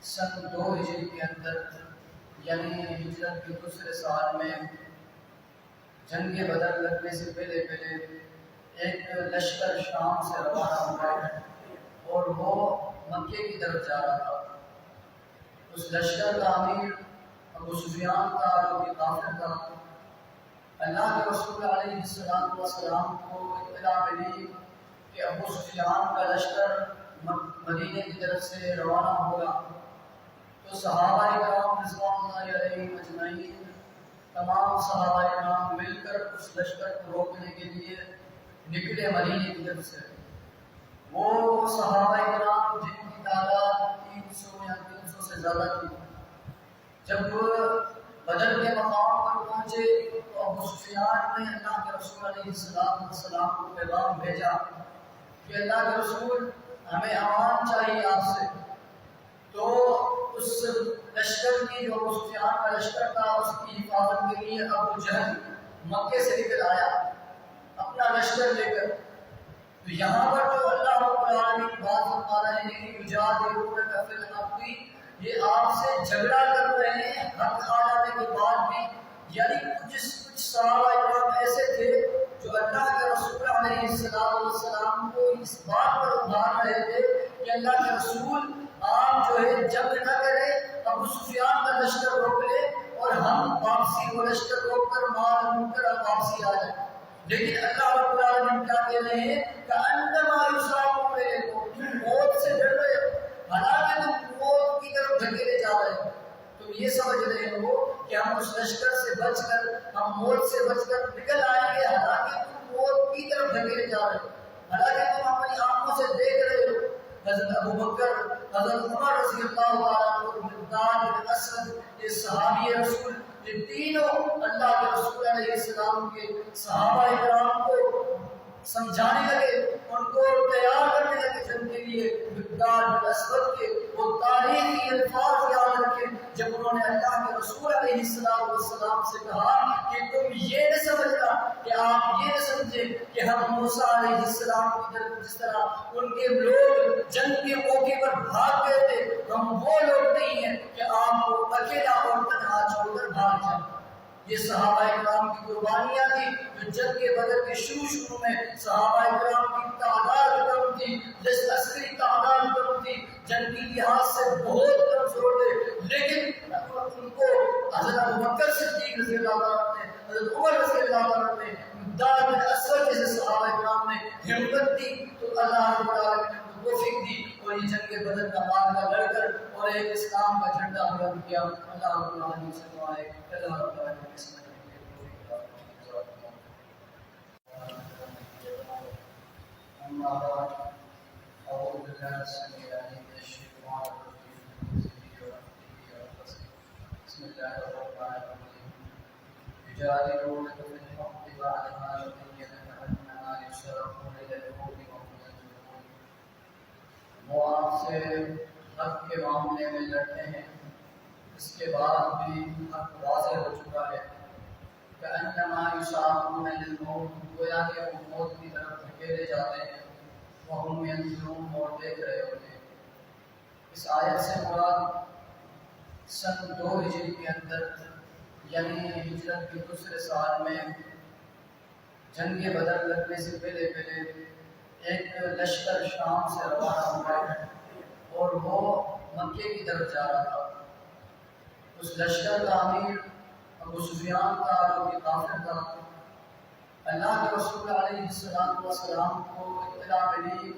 سن 2 ہجری کے اندر یعنی ہجرت کے دوسرے سال میں جنگ بدر لگنے سے پہلے ایک لشکر شام سے روانہ ہوا ہے اور وہ مکے کی طرف جا رہا تھا۔ اس لشکر کا امیر ابو سفیان تھا جو کہ کافر تھا۔ اللہ کے رسول علیہ السلام کو اطلاع ملی کہ ابو سفیان کا لشکر مدینے کی طرف سے روانہ ہوگا، تو صحابہ کرام رضوان اللہ علیہم اجمعین تمام صحابہ کرام مل کر اس لشکر کو روکنے کے لیے نکلے مدینے کی طرف سے۔ وہ صحابہ کرام جن کی تعداد 300 یا 300 سے زیادہ تھی، جب بدر کے مقام پر پہنچے تو ابو سفیان نے اللہ کے رسول علیہ السلام کو پیغام بھیجا کہ اللہ کے رسول ہمیں امان چاہیے آپ سے۔ تو اس لشکر کی جو ابو سفیان کا لشکر تھا اس کی حفاظت کے لیے ابو جہل مکے سے نکل آیا اپنا لشکر لے کر۔ تو یہاں پر جو اللہ رب العالمین بات فرما رہے ہیں کہ یجادلونک فی الحق، یہ آپ سے جھگڑا کر رہے ہیں حق آ جانے کے بعد بھی، یعنی کچھ صحابہ کرام ایسے تھے جو اللہ کے رسول علیہ السلام کو اس بات پر ابھار رہے تھے کہ اللہ کے رسول آپ جو ہے جنگ نہ کرے، ابو سفیان کا لشکر روک لے اور ہم واپسی وہ لشکر روک کر مال لوٹ کر واپسی آ جائیں۔ لیکن اللہ رب العالمین کیا کہہ رہے ہیں کہ انما یسارعون الیکم، موت سے ڈر رہے ہو، حالانکہ تم موت کی طرف دھکیلے جا رہے ہو۔ تم یہ سمجھ رہے ہو کہ ہم اس لشکر سے بچ کر، ہم موت سے بچ کر نکل آئیں گے، حالانکہ تم موت کی طرف دھکیلے جا رہے ہو، حالانکہ تم اپنی آنکھوں سے دیکھ رہے ہو حضرت ابو بکر، حضرت عمر رضی اللہ عنہ، مقداد بن اسود، یہ صحابی رسول، یہ تینوں اللہ کے رسول علیہ السلام کے صحابہ کرام کو سمجھانے لگے، ان کو تیار کرنے لگے جنگ کے لیے۔ مقداد بن اسود کے وہ تاریخی الفاظ یاد رکھیں جب انہوں نے اللہ کے رسول علیہ السلام سے کہا کہ تم یہ نہ سمجھنا، کہ آپ یہ نہ سمجھیں کہ ہم موسیٰ علیہ السلام کی طرف جس طرح ان کے لوگ جنگ کے موقع پر بھاگ گئے تھے، ہم وہ لوگ نہیں ہیں کہ آپ کو اکیلا اور تنہا چھوڑ کر بھاگ جائیں۔ یہ صحابہ کرام کی قربانیاں تھی جو جنگ کے بدر کے شروع میں صحابہ کرام کی تعداد کم تھی، عسکری تعداد کم تھی، جنگ کی لحاظ سے بہت کمزور تھے، لیکن ان کو حضرت ابو بکر صدیق رضی اللہ عنہ نے، حضرت عمر رضی اللہ عنہ نے، مقداد بن اسود جیسے صحابہ کرام نے ہمت دی، تو اللہ رب العالمین نے توفیق دی اور یہ جنگ بدر کا معاملہ لڑ کر اور ایک اسلام کا جھنڈا بلند کیا۔ اللہ رب العالمین سے دعا ہے کہ اللہ رب العالمین سے اما بعد اعوذ باللہ السمیع العلیم من الشیطان الرجیم بسم اللہ الرحمن الرحیم یجادلونک فی الحق بعدما تبین کأنما یساقون الی الحوض وهم ينظرون، وہ آپ سے حق کے معاملے میں لڑتے ہیں، اس کے بعد بھی حق واضح ہو چکا ہے۔ کأنما یساقون الی الحوض، گویا کہ وہ موت کی طرف دھکیلے جاتے ہیں، وهم ينظرون، اور دیکھ رہے ہوتے ہیں۔ اس آیت سے مراد سن 2 ہجری کے اندر یعنی ہجرت کے دوسرے سال میں جنگ بدر لگنے سے پہلے ایک لشکر شام سے روانہ ہوا ہے اور وہ مکے کی طرف جا رہا تھا۔ اس لشکر کا امیر ابو سفیان تھا جو کہ کافر تھا۔ اللہ کے رسول علیہ السلام کو اطلاع ملی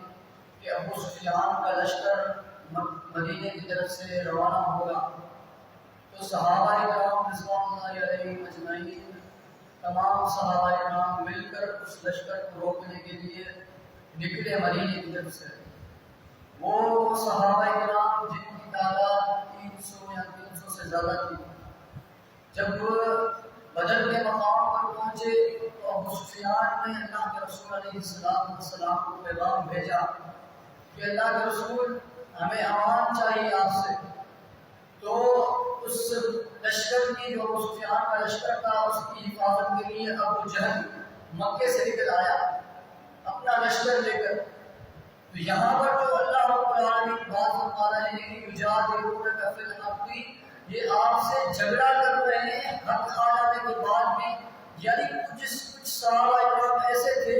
کہ ابو سفیان کا لشکر مدینے کی طرف سے روانہ ہوگا، تو صحابہ کرام رضوان اللہ علیہم اجمعین تمام صحابہ کرام مل کر اس لشکر کو روکنے کے لیے نکلے مدینے کی طرف سے۔ وہ صحابہ کرام جن کی تعداد 300 یا 300 سے زیادہ تھی، جب بدر کے مقام پر پہنچے تو ابو سفیان نے اللہ کے رسول علیہ السلام کو پیغام بھیجا کہ اللہ کے رسول ہمیں امان چاہیے آپ سے۔ تو اس لشکر کی جو ابو سفیان کا لشکر تھا اس کی حفاظت کے لیے ابو جہل مکے سے نکل آیا اپنا لشکر لے کر۔ تو یہاں پر جو اللہ رب العالمین بات فرما رہے ہیں کہ یجادلونک فی الحق، یہ آپ سے جھگڑا کر رہے ہیں حق آ جانے کے بعد بھی. یعنی کچھ صحابہ اکرام ایسے تھے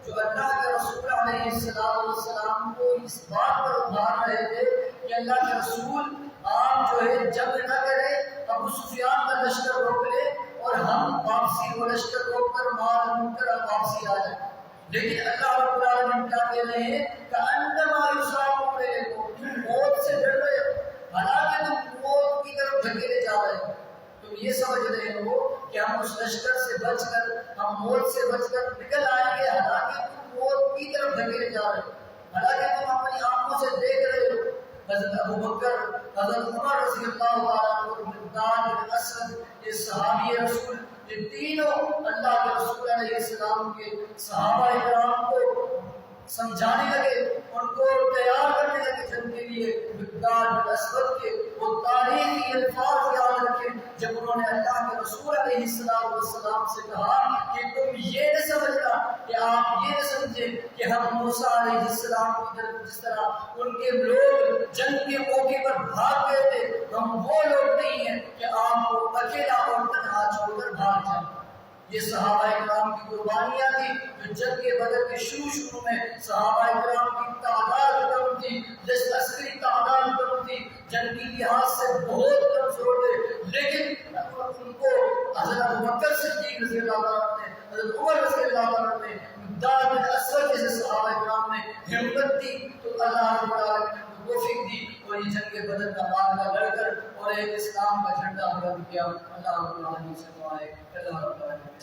جو اللہ کے رسول علیہ السلام کو اس بات پر ابھار رہے تھے کہ اللہ کے رسول آپ جو ہے جنگ نہ کرے، ابو سفیان کا لشکر روک لے اور ہم واپسی وہ لشکر روک کر مال لوٹ کر واپسی آ جائیں. لیکن اللہ رب العالمین کیا کہہ رہے ہیں کہ انما یصابون الیکم، موت سے ڈر رہے ہو، حالانکہ تم موت کی طرف دھکیلے جا رہے ہو. تم یہ سمجھ رہے ہو کہ ہم اس لشکر سے بچ کر، ہم موت سے بچ کر نکل آئیں گے، حالانکہ تم موت کی طرف دھکیلے جا رہے ہو، حالانکہ تم اپنی آنکھوں سے دیکھ رہے ہو. حضرت ابو بکر، حضرت عمر رضی اللہ عنہ اور مقداد بن اسود، یہ صحابی رسول، یہ تینوں اللہ کے رسول علیہ السلام کے صحابہ اکرام کو سمجھانے لگے، ان کو تیار کرنے لگے جنگ کے لیے. مقداد بن اسود کے وہ تاریخی الفاظ یاد رکھیں جب انہوں نے اللہ کے رسول علیہ السلام سے کہا کہ تم یہ نہ سمجھنا، کہ آپ یہ نہ سمجھیں کہ ہم موسیٰ علیہ السلام کی طرف جس طرح ان کے لوگ جنگ کے موقع پر بھاگ گئے تھے، ہم وہ لوگ نہیں ہیں کہ آپ کو اکیلا اور تنہا چھوڑ کر بھاگ جائیں. یہ صحابہ اکرام کی قربانیاں تھیں جو جنگ بدر کے شروع میں صحابہ اکرام کی تعداد کم تھی، جس عسکری تعداد کم تھی، جنگی لحاظ سے بہت کمزور تھے، لیکن ان کو حضرت ابوبکر صدیق رضی اللہ عنہ نے، حضرت عمر رضی اللہ عنہ نے، مقداد بن اسود جیسے صحابہ اکرام نے ہمت دی تو اللہ رب العالمین نے توفیق دی اور یہ جنگ بدر کا معاملہ لڑ کر اور ایک اسلام کا جھنڈا بلند کیا. اللہ رب العالمین سے دعا ہے کہ اللہ رب العالمین